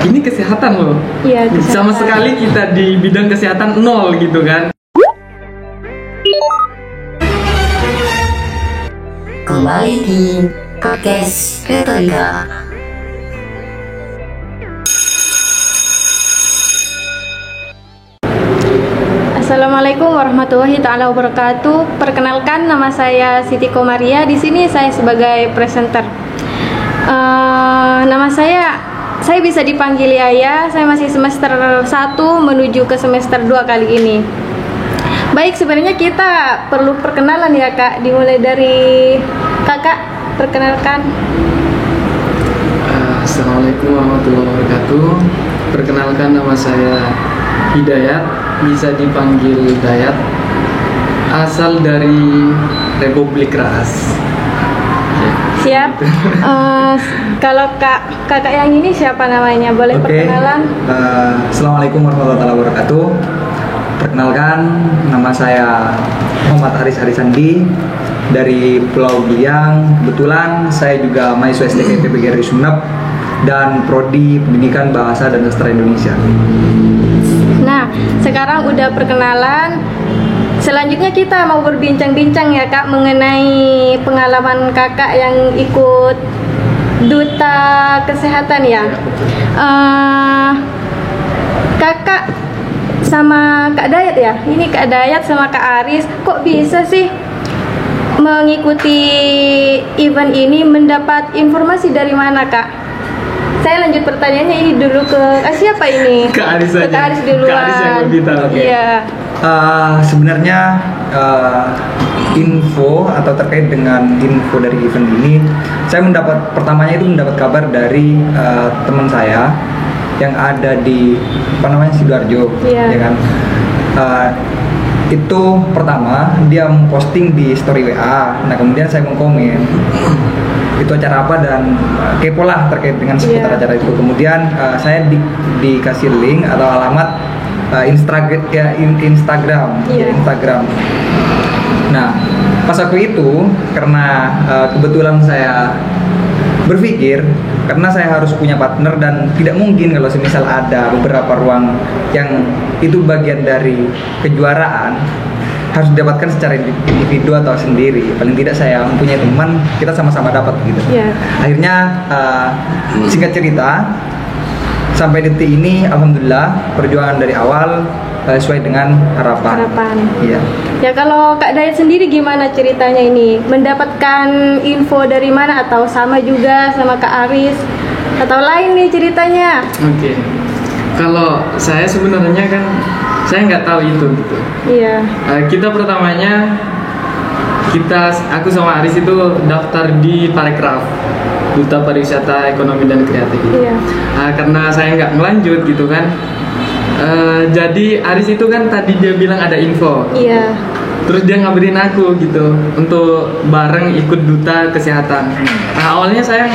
ini kesehatan loh. Iya, kesehatan. Sama sekali kita di bidang kesehatan nol gitu kan. Kembali di podcast Retorika. Assalamualaikum warahmatullahi taala wabarakatuh. Perkenalkan, nama saya Siti Komaria. Di sini saya sebagai presenter. Nama saya bisa dipanggil Yaya. Saya masih semester 1 menuju ke semester 2 kali ini. Baik, sebenarnya kita perlu perkenalan ya Kak. Dimulai dari Kakak, perkenalkan. Assalamualaikum warahmatullahi wabarakatuh. Perkenalkan, nama saya Hidayat, bisa dipanggil Dayat, asal dari Republik Ras. Siap. Kalau kakak yang ini siapa namanya? Boleh perkenalan? Assalamualaikum warahmatullahi wabarakatuh. Perkenalkan, nama saya Muhammad Aris Arisandi dari Pulau Giliang. Kebetulan saya juga mahasiswa STK PGRI Sumeneb dan Prodi Pendidikan Bahasa dan Sastra Indonesia. Nah, sekarang udah perkenalan. Selanjutnya kita mau berbincang-bincang ya Kak mengenai pengalaman Kakak yang ikut duta kesehatan ya. Kakak sama Kak Dayat ya. Ini Kak Dayat sama Kak Aris, kok bisa sih mengikuti event ini, mendapat informasi dari mana Kak? Saya lanjut pertanyaannya ini dulu ke siapa ini? Kak Aris aja. Kak Aris duluan. Kak Aris yang lebih tahu. Iya. Sebenarnya info atau terkait dengan info dari event ini, saya pertamanya itu mendapat kabar dari teman saya yang ada di Sidoarjo, ya kan. Itu pertama dia memposting di story WA. Nah kemudian saya mengkomen itu acara apa dan kepo lah terkait dengan seputar acara itu. Kemudian saya dikasih link atau alamat Instagram. Nah pas waktu itu karena kebetulan saya berpikir karena saya harus punya partner dan tidak mungkin kalau semisal ada beberapa ruang yang itu bagian dari kejuaraan harus didapatkan secara individu atau sendiri. Paling tidak saya mempunyai teman, kita sama-sama dapat gitu. Akhirnya singkat cerita sampai detik ini alhamdulillah perjuangan dari awal sesuai dengan harapan. Iya. Ya kalau Kak Dayat sendiri gimana ceritanya ini? Mendapatkan info dari mana atau sama juga sama Kak Aris atau lain nih ceritanya? Oke. Kalau saya sebenarnya kan saya nggak tahu itu gitu. Iya. Kita pertamanya aku sama Aris itu daftar di Parekraf, Duta Pariwisata Ekonomi dan Kreatif. Iya. Karena saya nggak melanjut gitu kan. Jadi Aris itu kan tadi dia bilang ada info. Iya. Terus dia ngabarin aku gitu untuk bareng ikut duta kesehatan. Awalnya saya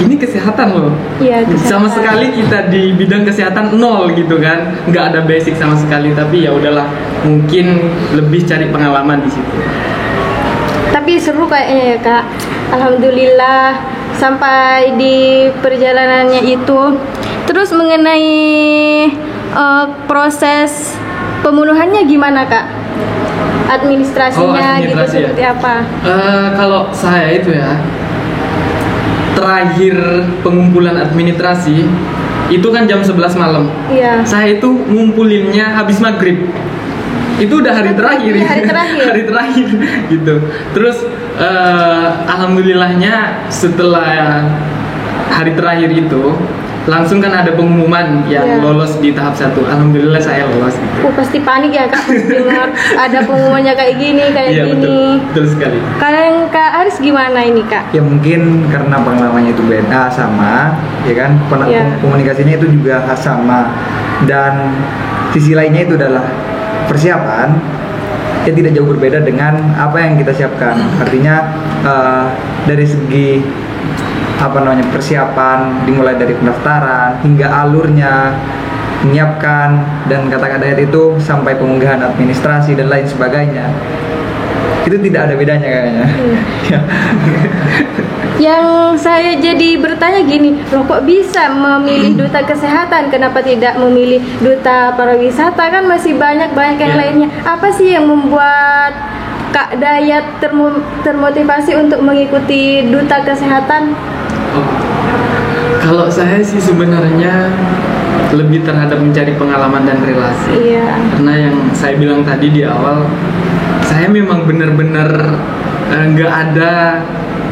ini kesehatan loh. Iya, kesehatan. Sama sekali kita di bidang kesehatan nol gitu kan, nggak ada basic sama sekali. Tapi ya udahlah, mungkin lebih cari pengalaman di situ. Tapi seru kayaknya ya Kak. Alhamdulillah sampai di perjalanannya itu. Terus mengenai proses pembunuhannya gimana Kak? Administrasinya gitu seperti apa? Kalau saya itu ya, terakhir pengumpulan administrasi itu kan jam 11 malam. Iya. Saya itu ngumpulinnya habis maghrib. Itu udah hari terakhir. Hari terakhir gitu. Terus alhamdulillahnya setelah hari terakhir itu langsung kan ada pengumuman yang lolos di tahap 1. Alhamdulillah saya lolos gitu. Pasti panik ya Kak dengar ada pengumumannya kayak gini gini. Betul sekali. Kalau yang Kak Aris gimana ini Kak? Ya mungkin karena pengalamannya itu beda sama, ya kan, komunikasinya itu juga sama, dan sisi lainnya itu adalah persiapan ya tidak jauh berbeda dengan apa yang kita siapkan. Artinya dari segi persiapan dimulai dari pendaftaran hingga alurnya, menyiapkan dan kata-kata Dayat itu sampai pengunggahan administrasi dan lain sebagainya, itu tidak ada bedanya kayaknya. Yang saya jadi bertanya gini, loh kok bisa memilih duta kesehatan? Kenapa tidak memilih duta pariwisata? Kan masih banyak yang lainnya. Apa sih yang membuat Kak Dayat termotivasi untuk mengikuti duta kesehatan? Oh, kalau saya sih sebenarnya lebih terhadap mencari pengalaman dan relasi. Iya. Karena yang saya bilang tadi di awal, saya memang benar-benar nggak ada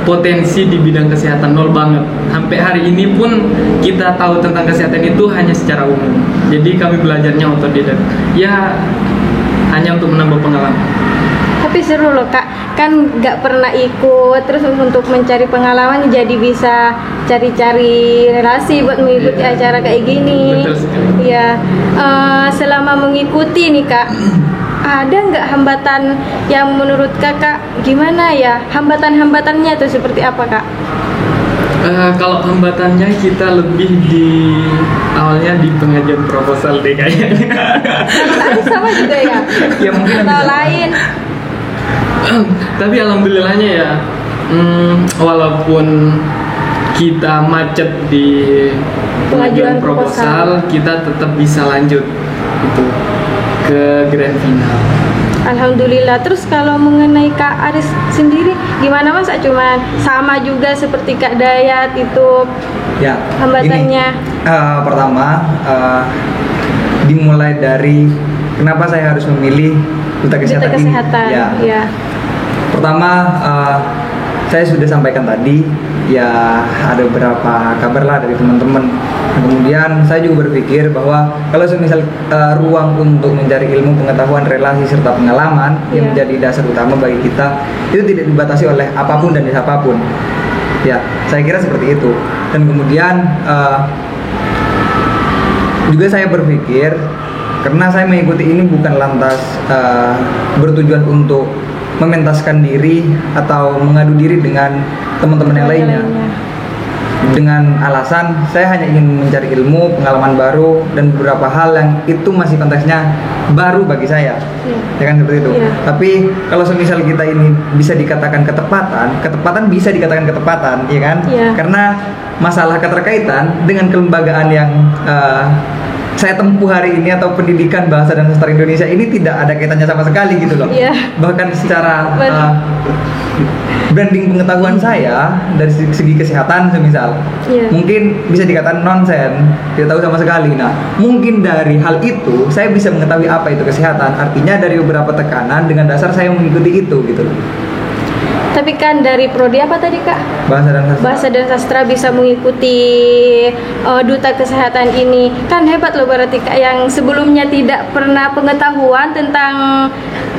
potensi di bidang kesehatan, nol banget. Sampai hari ini pun kita tahu tentang kesehatan itu hanya secara umum. Jadi kami belajarnya otodidak. Ya hanya untuk menambah pengalaman. Tapi seru loh Kak, kan nggak pernah ikut, terus untuk mencari pengalaman jadi bisa cari-cari relasi buat mengikuti acara kayak gini. Betul sekali. Iya. Selama mengikuti nih Kak, ada nggak hambatan yang menurut Kakak gimana ya? Hambatan-hambatannya itu seperti apa Kak? Kalau hambatannya kita lebih di awalnya di pengajuan proposal deh kayaknya. Sama juga ya? Ya mungkin Atau lain? Tapi alhamdulillahnya ya, walaupun kita macet di pengajuan Pengajuan proposal, proposal, kita tetap bisa lanjut itu ke grand final. Alhamdulillah. Terus kalau mengenai Kak Aris sendiri gimana Mas? Cuman sama juga seperti Kak Dayat itu Ya, hambatannya? Pertama, dimulai dari kenapa saya harus memilih duta kesehatan, kesehatan. ini. Ya. Pertama, saya sudah sampaikan tadi, ya ada beberapa kabar lah dari teman-teman. Kemudian saya juga berpikir bahwa kalau semisal ruang untuk mencari ilmu, pengetahuan, relasi serta pengalaman yang menjadi dasar utama bagi kita itu tidak dibatasi oleh apapun dan siapapun. Ya, saya kira seperti itu. Dan kemudian juga saya berpikir karena saya mengikuti ini bukan lantas bertujuan untuk mementaskan diri atau mengadu diri dengan teman-teman yang lainnya. Dengan alasan saya hanya ingin mencari ilmu, pengalaman baru dan beberapa hal yang itu masih konteksnya baru bagi saya. Ya kan seperti itu. Tapi kalau semisal kita ini bisa dikatakan ketepatan bisa dikatakan ketepatan, ya kan? Karena masalah keterkaitan dengan kelembagaan yang saya tempuh hari ini atau pendidikan bahasa dan sastra Indonesia ini tidak ada kaitannya sama sekali gitu loh. Bahkan secara branding pengetahuan saya dari segi kesehatan semisal mungkin bisa dikatakan nonsen, tidak tahu sama sekali. Nah, mungkin dari hal itu saya bisa mengetahui apa itu kesehatan. Artinya dari beberapa tekanan dengan dasar saya mengikuti itu gitu loh. Tapi kan dari prodi apa tadi Kak? Bahasa dan sastra. Bahasa dan sastra bisa mengikuti duta kesehatan ini. Kan hebat loh berarti Kak, yang sebelumnya tidak pernah pengetahuan tentang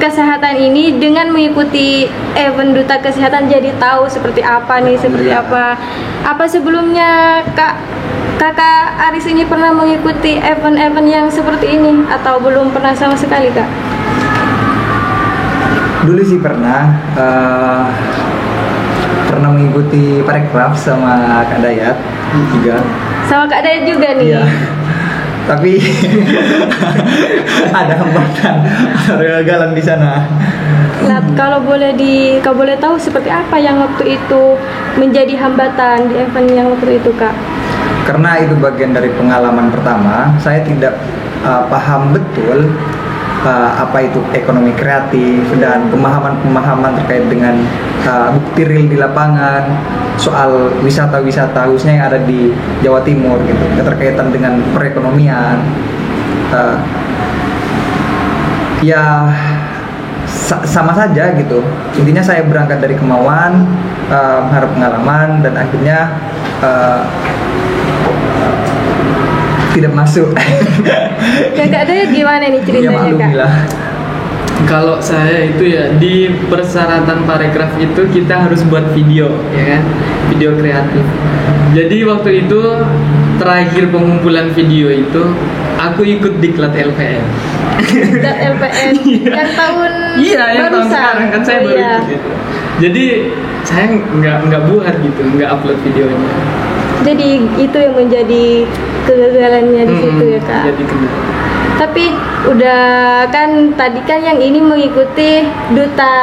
kesehatan ini dengan mengikuti event duta kesehatan jadi tahu seperti apa nih, seperti apa. Apa sebelumnya Kakak Aris ini pernah mengikuti event-event yang seperti ini atau belum pernah sama sekali Kak? Dulu sih pernah mengikuti parekraf sama Kak Dayat juga. Sama Kak Dayat juga nih. Iya. Tapi ada hambatan, ada kegagalan di sana. Nah, kalau boleh tahu seperti apa yang waktu itu menjadi hambatan di event yang waktu itu Kak? Karena itu bagian dari pengalaman pertama, saya tidak paham betul apa itu ekonomi kreatif dan pemahaman terkait dengan bukti real di lapangan soal wisata-wisata khususnya yang ada di Jawa Timur gitu, keterkaitan dengan perekonomian. Ya sama saja gitu. Intinya saya berangkat dari kemauan, mengharap pengalaman dan akhirnya tidak masuk. Kakak Dayat gimana nih ceritanya Kak? Kalau saya itu ya di persyaratan parekraf itu kita harus buat video, ya kan, video kreatif. Jadi waktu itu terakhir pengumpulan video itu aku ikut diklat LPN. Diklat LPN yang tahun yang tahun sekarang kan saya baru ikut itu. Jadi saya nggak buat gitu, nggak upload videonya. Jadi itu yang menjadi kegagalannya di situ ya Kak. Jadi kendala. Tapi udah kan tadi kan yang ini mengikuti duta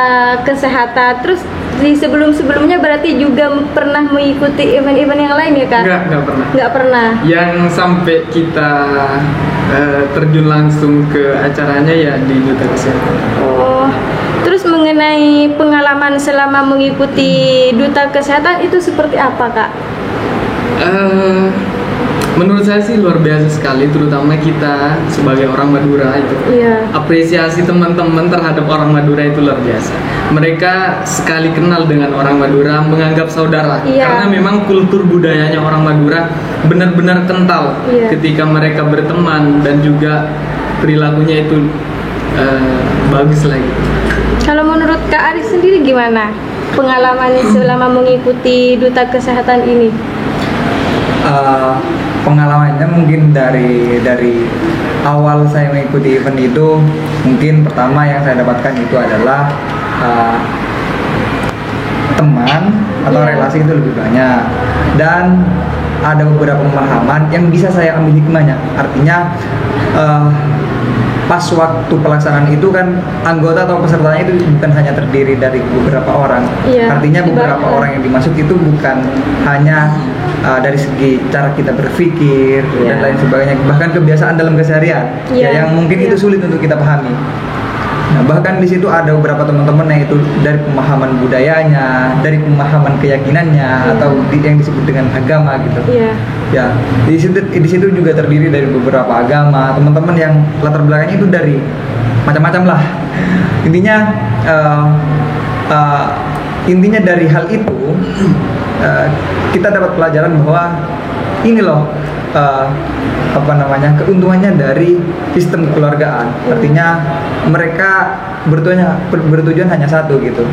kesehatan, terus di sebelum-sebelumnya berarti juga pernah mengikuti event-event yang lain ya kak? Nggak pernah. Nggak pernah. Yang sampai kita terjun langsung ke acaranya ya di Duta Kesehatan. Oh, terus mengenai pengalaman selama mengikuti Duta Kesehatan itu seperti apa kak? Menurut saya sih luar biasa sekali, terutama kita sebagai orang Madura itu. Iya. Apresiasi teman-teman terhadap orang Madura itu luar biasa. Mereka sekali kenal dengan orang Madura menganggap saudara. Iya. Karena memang kultur budayanya orang Madura benar-benar kental Iya. ketika mereka berteman, dan juga perilakunya itu bagus lagi. Kalau menurut Kak Aris sendiri gimana pengalaman selama mengikuti Duta Kesehatan ini? Pengalamannya mungkin dari awal saya mengikuti event itu, mungkin pertama yang saya dapatkan itu adalah teman atau Iya. relasi itu lebih banyak, dan ada beberapa pemahaman yang bisa saya ambil hikmahnya. Artinya pas waktu pelaksanaan itu kan anggota atau pesertanya itu bukan hanya terdiri dari beberapa orang. Iya, Artinya beberapa ibaratnya. orang yang dimasuk itu bukan hanya dari segi cara kita berpikir Iya. dan lain sebagainya, bahkan kebiasaan dalam keseharian Iya, ya, yang mungkin iya. itu sulit untuk kita pahami. Nah, bahkan di situ ada beberapa teman-teman yang itu dari pemahaman budayanya, dari pemahaman keyakinannya, atau yang disebut dengan agama gitu. Iya. Ya, di situ juga terdiri dari beberapa agama, teman-teman yang latar belakangnya itu dari macam-macam lah. Intinya intinya dari hal itu kita dapat pelajaran bahwa ini loh keuntungannya dari sistem kekeluargaan. Artinya mereka bertujuan hanya satu gitu.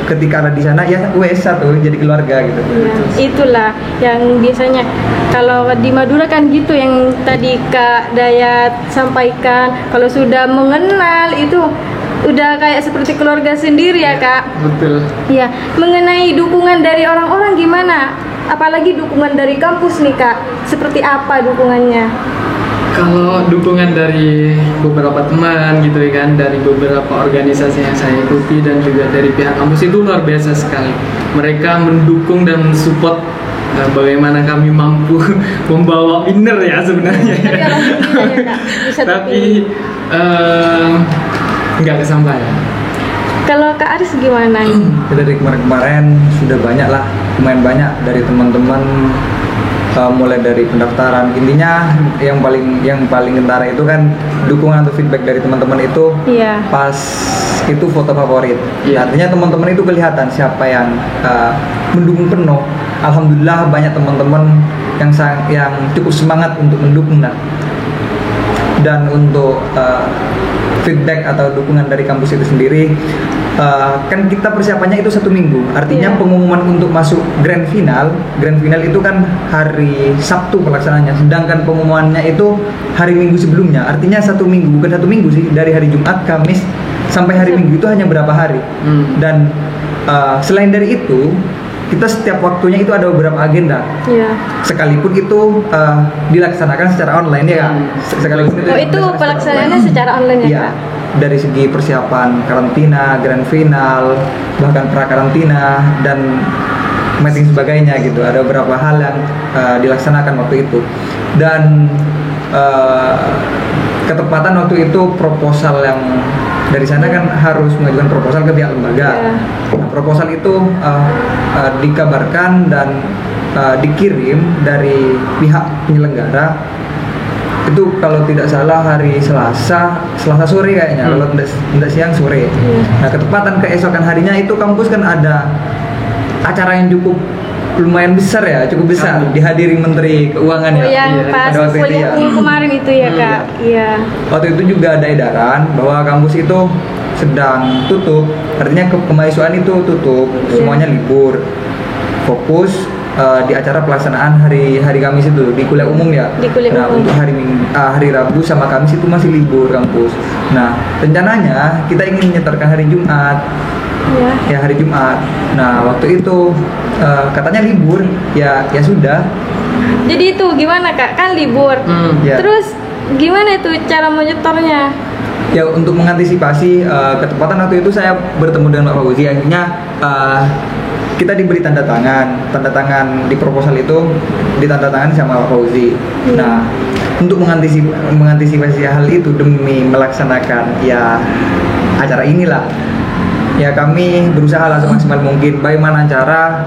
Ketika ada di sana ya wes satu, jadi keluarga gitu. Ya, itulah yang biasanya kalau di Madura kan gitu, yang tadi Kak Dayat sampaikan, kalau sudah mengenal itu udah kayak seperti keluarga sendiri ya Kak. Betul. Ya, mengenai dukungan dari orang-orang gimana? Apalagi dukungan dari kampus nih Kak, seperti apa dukungannya? Kalau dukungan dari beberapa teman gitu ya kan, dari beberapa organisasi yang saya ikuti dan juga dari pihak kampus itu luar biasa sekali. Mereka mendukung dan mensupport bagaimana kami mampu membawa winner ya sebenarnya. Tapi alhamdulillah ya Kak, bisa Tapi terpilih. nggak kesampaian. Kalau Kak Aris gimana nih? Dari kemarin sudah banyak lah, lumayan banyak dari teman-teman, mulai dari pendaftaran. Intinya yang paling kentara itu kan dukungan atau feedback dari teman-teman itu Iya. pas itu foto favorit. Iya. Artinya teman-teman itu kelihatan siapa yang mendukung penuh. Alhamdulillah banyak teman-teman yang cukup semangat untuk mendukung lah. Dan untuk feedback atau dukungan dari kampus itu sendiri, kan kita persiapannya itu 1 minggu. Artinya Iya. pengumuman untuk masuk grand final itu kan hari Sabtu pelaksanaannya, sedangkan pengumumannya itu hari Minggu sebelumnya. Artinya 1 minggu, bukan 1 minggu sih, dari hari Jumat, Kamis sampai hari Minggu itu hanya berapa hari. Dan selain dari itu, kita setiap waktunya itu ada beberapa agenda. Iya. Sekalipun itu dilaksanakan secara online ya Kak. Sekalipun Oh, itu dilaksanakan pelaksanaannya secara online ya Iya. Kak? Dari segi persiapan karantina, grand final, bahkan pra-karantina dan meeting sebagainya gitu. Ada beberapa hal yang dilaksanakan waktu itu. Dan ketepatan waktu itu proposal yang dari sana kan harus mengajukan proposal ke pihak lembaga. Iya. Nah, proposal itu dikabarkan dan dikirim dari pihak penyelenggara itu kalau tidak salah hari Selasa sore kayaknya, kalau tidak siang sore. Nah, ketepatan keesokan harinya itu kampus kan ada acara yang cukup lumayan besar ya, cukup besar, dihadiri Menteri Keuangan Oh, ya. yang pas pada waktu itu ya. minggu kemarin itu ya Kak? Iya. Waktu itu juga ada edaran bahwa kampus itu sedang tutup, artinya kemahasiswaan itu tutup, semuanya libur, fokus di acara pelaksanaan hari Kamis itu di kuliah umum ya. Di kuliah umum. Untuk hari Rabu sama Kamis itu masih libur kampus. Nah, rencananya kita ingin menyetorkan hari Jumat. Iya. Ya, hari Jumat. Nah, waktu itu katanya libur, ya sudah. Jadi itu gimana Kak? Kan libur. Ya. Terus gimana itu cara menyetornya? Ya untuk mengantisipasi ketepatan waktu itu saya bertemu dengan Pak Fauzi. Akhirnya kita diberi tanda tangan di proposal itu ditandatangani sama Pak Fauzi. Nah, untuk mengantisipasi hal itu demi melaksanakan ya acara inilah, ya kami berusaha lah semaksimal mungkin bagaimana cara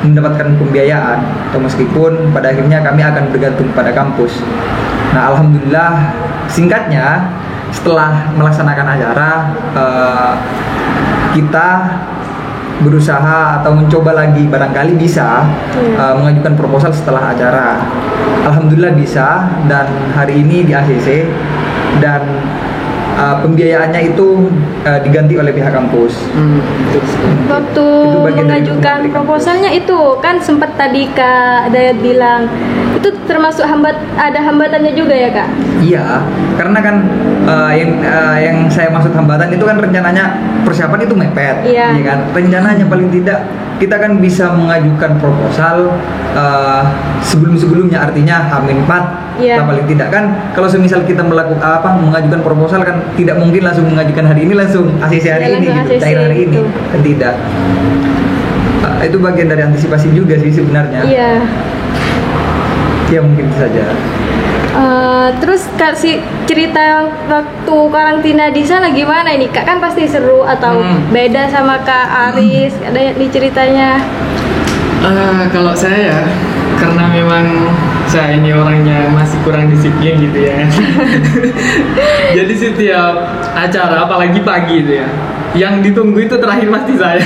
mendapatkan pembiayaan, atau meskipun pada akhirnya kami akan bergantung pada kampus. Nah, alhamdulillah singkatnya setelah melaksanakan acara kita berusaha atau mencoba lagi barangkali bisa mengajukan proposal setelah acara. Alhamdulillah bisa, dan hari ini di ACC, dan pembiayaannya itu diganti oleh pihak kampus. Waktu mengajukan proposalnya itu kan sempat tadi Kak Dayat bilang itu termasuk ada hambatannya juga ya Kak? Iya, karena kan yang saya maksud hambatan itu kan rencananya persiapan itu mepet, Iya. ya kan? Rencananya paling tidak kita kan bisa mengajukan proposal sebelum-sebelumnya, artinya H-4 Iya. lah paling tidak kan. Kalau semisal kita mengajukan proposal kan tidak mungkin langsung mengajukan hari ini langsung ACC hari Iya, ini langsung gitu, ACC cair hari ini gitu. kan tidak. Itu bagian dari antisipasi juga sih sebenarnya. Iya. Ya mungkin saja. Terus kasih cerita waktu karantina di sana gimana ini Kak? Kan pasti seru atau beda sama Kak Aris? Ada di ceritanya? Kalau saya ya, karena memang saya ini orangnya masih kurang disiplin gitu ya. Jadi setiap acara, apalagi pagi itu ya, yang ditunggu itu terakhir pasti saya.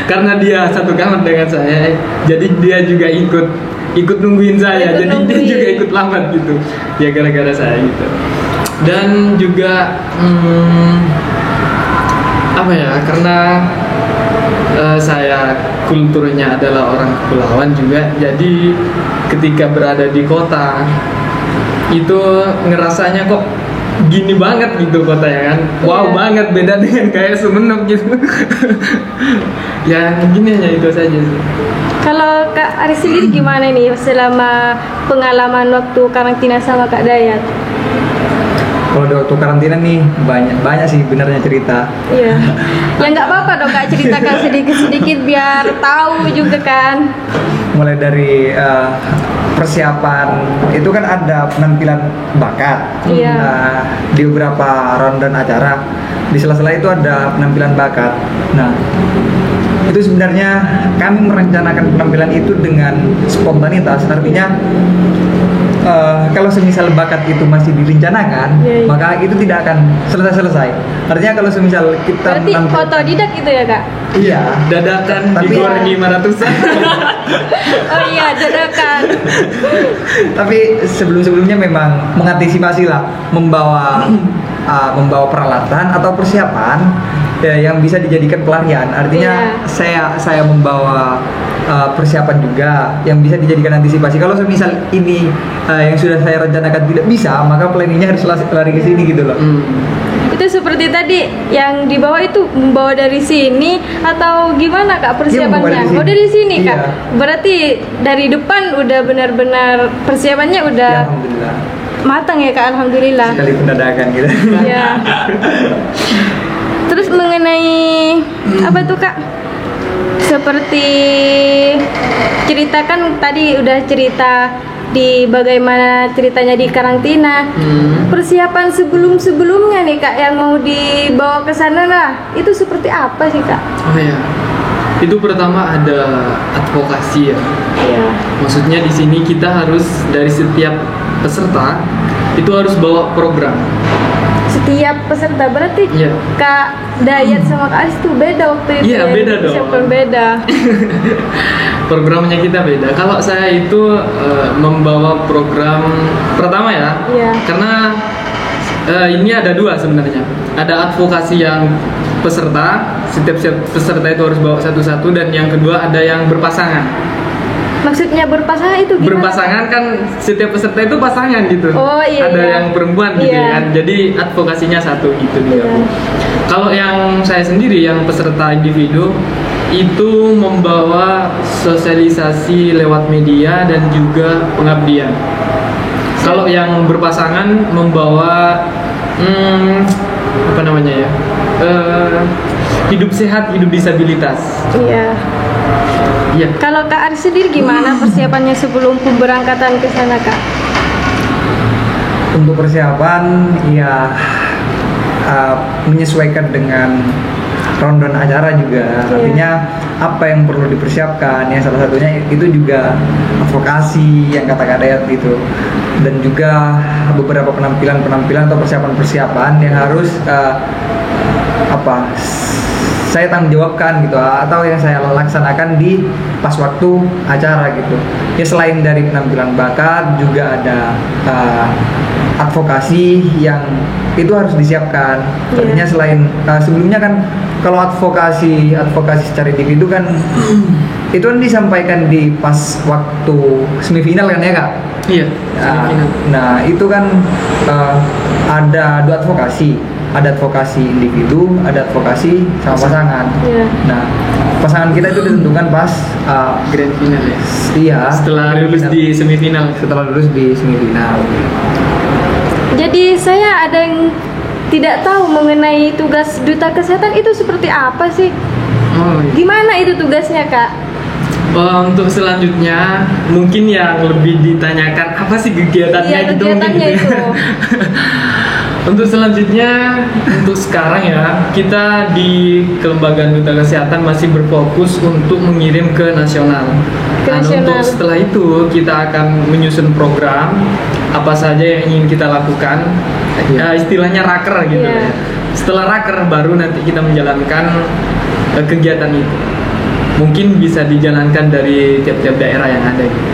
Karena dia satu kamar dengan saya, jadi dia juga ikut nungguin saya, Ikut jadi nungguin. dia juga ikut lambat gitu. Ya gara-gara saya gitu. Dan juga apa ya? Karena saya kulturnya adalah orang kepulauan juga, jadi ketika berada di kota itu ngerasanya kok gini banget gitu kotanya kan, wow Iya. banget, beda dengan kayak Sumenep gitu. Ya gini aja itu saja sih. Kalau Kak Aris sendiri gimana nih selama pengalaman waktu karantina sama Kak Dayat? Kalau di waktu karantina nih banyak sih benarnya cerita. Iya. Ya nggak apa-apa dong Kak, ceritakan sedikit-sedikit biar tahu juga kan. Mulai dari persiapan itu kan ada penampilan bakat. Iya. Di beberapa ronde acara di sela-sela itu ada penampilan bakat. Nah, itu sebenarnya kami merencanakan penampilan itu dengan spontanitas, artinya kalau semisal bakat itu masih direncanakan, Iya, iya. maka itu tidak akan selesai. Artinya kalau semisal kita Berarti otodidak gitu ya Kak? iya, Dadakan Tapi- digoreng 500-an. Oh iya, dadakan. tapi sebelumnya memang mengantisipasi lah, membawa peralatan atau persiapan ya, yang bisa dijadikan pelarian. Artinya saya membawa persiapan juga yang bisa dijadikan antisipasi. Kalau semisal ini yang sudah saya rencanakan tidak bisa, maka planningnya harus lari ke sini gitu loh. Itu seperti tadi yang dibawa itu membawa dari sini atau gimana Kak persiapannya? Iya, membawa dari sini. Oh dari sini Kak. Iya. Berarti dari depan udah benar-benar persiapannya udah Ya, alhamdulillah. matang ya Kak, alhamdulillah. Sekali pendadakan gitu. Iya. Terus mengenai apa tuh Kak? Seperti ceritakan tadi udah cerita di bagaimana ceritanya di karantina. Persiapan sebelumnya nih Kak yang mau dibawa ke sana lah, itu seperti apa sih Kak? Oh ya, itu pertama ada advokasi ya. Iya. Maksudnya di sini kita harus dari setiap peserta itu harus bawa program. Setiap peserta berarti Iya. Kak Dayat sama Kak Aris tuh beda waktu itu. Iya, ya, beda dong. persiapan beda. Programnya kita beda. Kalau saya itu membawa program pertama ya, Iya. karena ini ada dua sebenarnya. Ada advokasi yang peserta, setiap peserta itu harus bawa satu-satu, dan yang kedua ada yang berpasangan. Maksudnya berpasangan itu gimana? Berpasangan kan setiap peserta itu pasangan gitu. Oh, iya, Ada iya. yang perempuan gitu Iya. kan. Jadi advokasinya satu gitu Iya. digabung. Kalau yang saya sendiri yang peserta individu itu membawa sosialisasi lewat media dan juga pengabdian. Kalau yang berpasangan membawa apa namanya ya? Hidup sehat, hidup disabilitas. Iya. Iya. Kalau Kak Aris sendiri gimana persiapannya sebelum pemberangkatan ke sana, Kak? Untuk persiapan ya menyesuaikan dengan rundown acara juga. Artinya apa yang perlu dipersiapkan ya, salah satunya itu juga advokasi yang kata Kak Dayat gitu, dan juga beberapa penampilan atau persiapan yang harus saya tanggung jawabkan gitu, atau yang saya laksanakan di pas waktu acara gitu ya. Selain dari penampilan bakat, juga ada advokasi yang itu harus disiapkan. Artinya selain sebelumnya kan kalau advokasi secara individu kan itu kan disampaikan di pas waktu semifinal kan ya Kak? Iya. Nah itu kan ada dua advokasi, ada advokasi individu, ada advokasi sama pasangan. Nah pasangan kita itu ditentukan pas grand final ya. Iya. Setelah lulus di semifinal. Jadi saya ada yang tidak tahu mengenai tugas duta kesehatan itu seperti apa sih? Oh, iya. Gimana itu tugasnya, Kak? Untuk selanjutnya mungkin yang lebih ditanyakan apa sih kegiatannya Iya, gitu kegiatannya mungkin gitu. itu. Untuk selanjutnya, untuk sekarang ya, kita di Kelembagaan Duta Kesehatan masih berfokus untuk mengirim ke nasional. Untuk setelah itu kita akan menyusun program apa saja yang ingin kita lakukan. Istilahnya raker gitu ya. Setelah raker baru nanti kita menjalankan kegiatan itu. Mungkin bisa dijalankan dari tiap-tiap daerah yang ada gitu.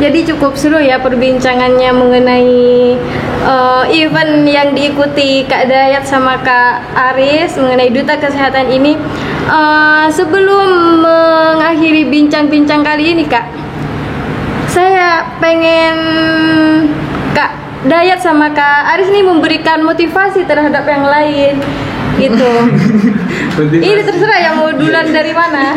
Jadi cukup seru ya perbincangannya mengenai event yang diikuti Kak Dayat sama Kak Aris mengenai Duta Kesehatan ini. Sebelum mengakhiri bincang-bincang kali ini, Kak, saya pengen Kak Dayat sama Kak Aris nih memberikan motivasi terhadap yang lain gitu. Ini terserah yang mau duluan dari mana,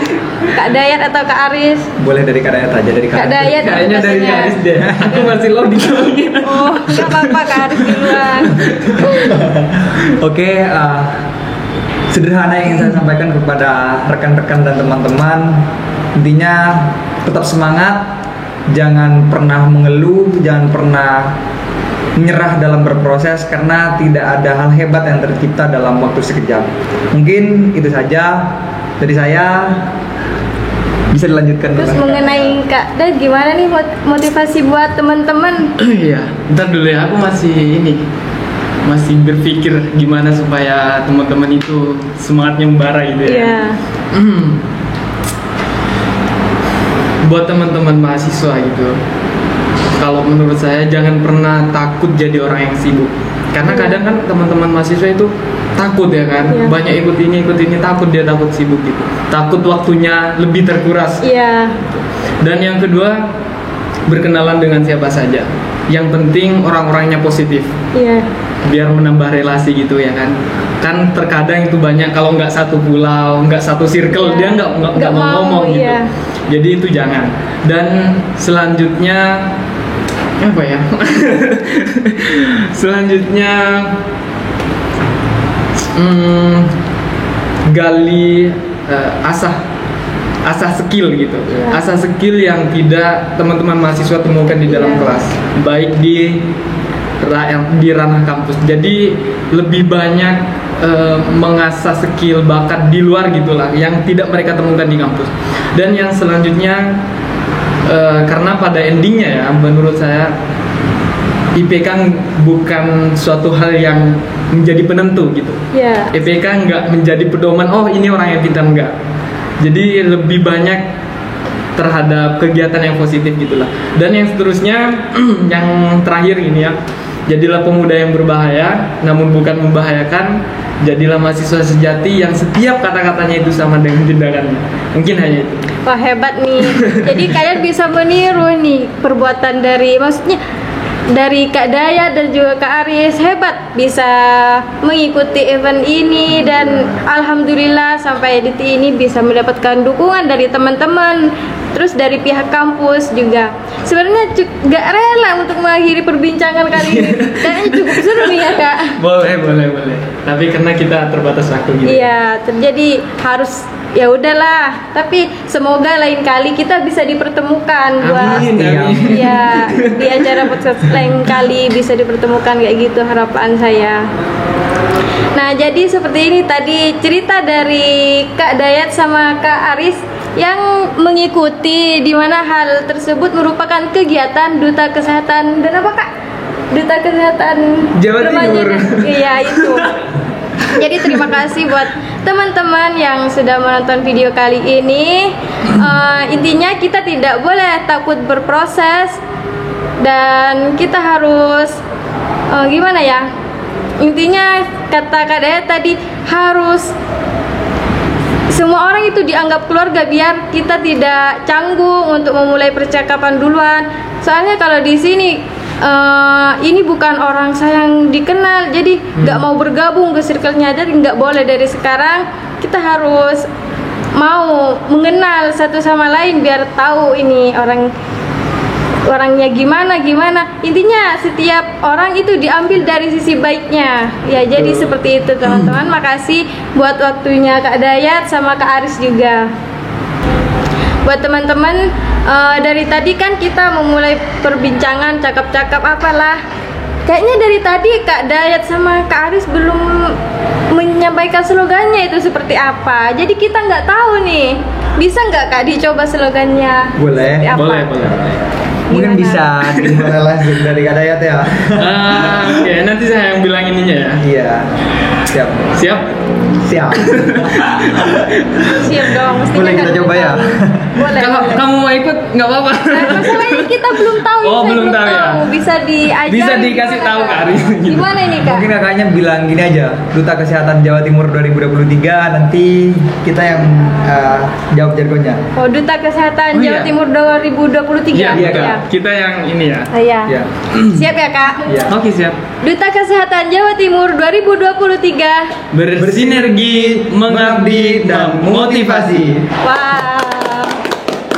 Kak Dayat atau Kak Aris? Boleh dari Kak Dayat aja, dari Kak Dayat. Kayaknya dari Kak Aris deh. Aku masih loading. Oh, nggak apa-apa Kak Aris duluan. Oke, sederhana yang ingin saya sampaikan kepada rekan-rekan dan teman-teman, intinya tetap semangat, jangan pernah mengeluh, jangan pernah menyerah dalam berproses, karena tidak ada hal hebat yang tercipta dalam waktu sekejap. Mungkin itu saja dari saya. Bisa dilanjutkan. Terus mengenai Kak Dayat gimana nih motivasi buat teman-teman? Iya, ntar dulu ya, aku masih berpikir gimana supaya teman-teman itu semangatnya membara gitu ya. Iya. Buat teman-teman mahasiswa gitu, kalau menurut saya jangan pernah takut jadi orang yang sibuk. Karena kadang kan teman-teman mahasiswa itu takut ya kan, banyak ikut ini takut sibuk gitu, takut waktunya lebih terkuras. Iya. Dan yang kedua, berkenalan dengan siapa saja. Yang penting orang-orangnya positif. Iya. Biar menambah relasi gitu ya kan. Kan terkadang itu banyak kalau nggak satu pulau, nggak satu circle, dia nggak mau ngomong gitu. Iya. Jadi itu jangan. Dan selanjutnya apa ya? Selanjutnya gali asah skill gitu. Asah skill yang tidak teman-teman mahasiswa temukan di dalam kelas, baik di ranah kampus. Jadi lebih banyak mengasah skill bakat di luar gitulah yang tidak mereka temukan di kampus. Dan yang selanjutnya, karena pada endingnya ya menurut saya IPK bukan suatu hal yang menjadi penentu gitu. IPK nggak menjadi pedoman, oh ini orang yang pintar, enggak. Jadi lebih banyak terhadap kegiatan yang positif gitulah. Dan yang seterusnya yang terakhir ini ya, jadilah pemuda yang berbahaya namun bukan membahayakan. Jadilah mahasiswa sejati yang setiap kata-katanya itu sama dengan tindakannya. Mungkin hanya itu. Wah, hebat nih. Jadi kalian bisa meniru nih perbuatan dari Kak Dayat dan juga Kak Aris. Hebat bisa mengikuti event ini, dan alhamdulillah sampai detik ini bisa mendapatkan dukungan dari teman-teman terus dari pihak kampus juga. Sebenarnya gak rela untuk mengakhiri perbincangan kali ini. Kayaknya cukup seru nih ya Kak. Boleh. Tapi karena kita terbatas waktu gitu. Iya, terjadi harus ya udahlah. Tapi semoga lain kali kita bisa dipertemukan buat Amin. ya di acara podcast lain kali bisa dipertemukan kayak gitu harapan saya. Nah, jadi seperti ini tadi cerita dari Kak Dayat sama Kak Aris yang mengikuti di mana hal tersebut merupakan kegiatan Duta Kesehatan dan apa Kak? Duta Kesehatan Jawa Timur. Iya, itu. Jadi terima kasih buat teman-teman yang sudah menonton video kali ini. Intinya kita tidak boleh takut berproses dan kita harus gimana ya? Intinya kata Kak Dayat tadi harus semua orang itu dianggap keluarga biar kita tidak canggung untuk memulai percakapan duluan. Soalnya kalau di sini ini bukan orang saya yang dikenal, jadi nggak mau bergabung ke circle-nya, jadi nggak boleh dari sekarang. Kita harus mau mengenal satu sama lain biar tahu ini orangnya gimana. Intinya setiap orang itu diambil dari sisi baiknya. Ya, jadi seperti itu teman-teman. Makasih buat waktunya Kak Dayat sama Kak Aris juga. Buat teman-teman, dari tadi kan kita memulai perbincangan cakap-cakap apalah. Kayaknya dari tadi Kak Dayat sama Kak Aris belum menyampaikan slogannya itu seperti apa. Jadi kita nggak tahu nih. Bisa nggak Kak dicoba slogannya? Boleh. Seperti apa? Boleh. Mungkin Gimana? bisa dimulai langsung dari Kak Dayat ya. Oke, nanti saya yang bilang ininya ya. Iya. Siap. Siap? Siap. Siap dong. Mestinya Boleh kita kan coba ya? Boleh. Kalau boleh. kamu mau ikut nggak apa-apa. Nah, masalahnya kita belum tahu. Oh, saya belum tahu ya? Bisa diajarin. Bisa dikasih gimana, tahu, Kak? Kak Aris. Gimana ini Kak? Mungkin kakaknya bilang gini aja, Duta Kesehatan Jawa Timur 2023, nanti kita yang jawab jargonnya. Oh, Duta Kesehatan Oh, Jawa iya. Timur 2023. Iya, Iya, Kak. Ya. Kita yang ini ya. Iya. Ya. Siap ya Kak? Iya. Oke, siap. Duta Kesehatan Jawa Timur 2023. Bersinergi, mengabdi, dan motivasi. Wow.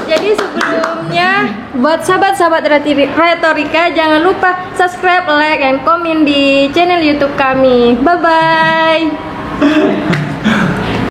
Jadi sebelumnya buat sahabat-sahabat retorika jangan lupa subscribe, like, dan komen di channel YouTube kami. Bye bye.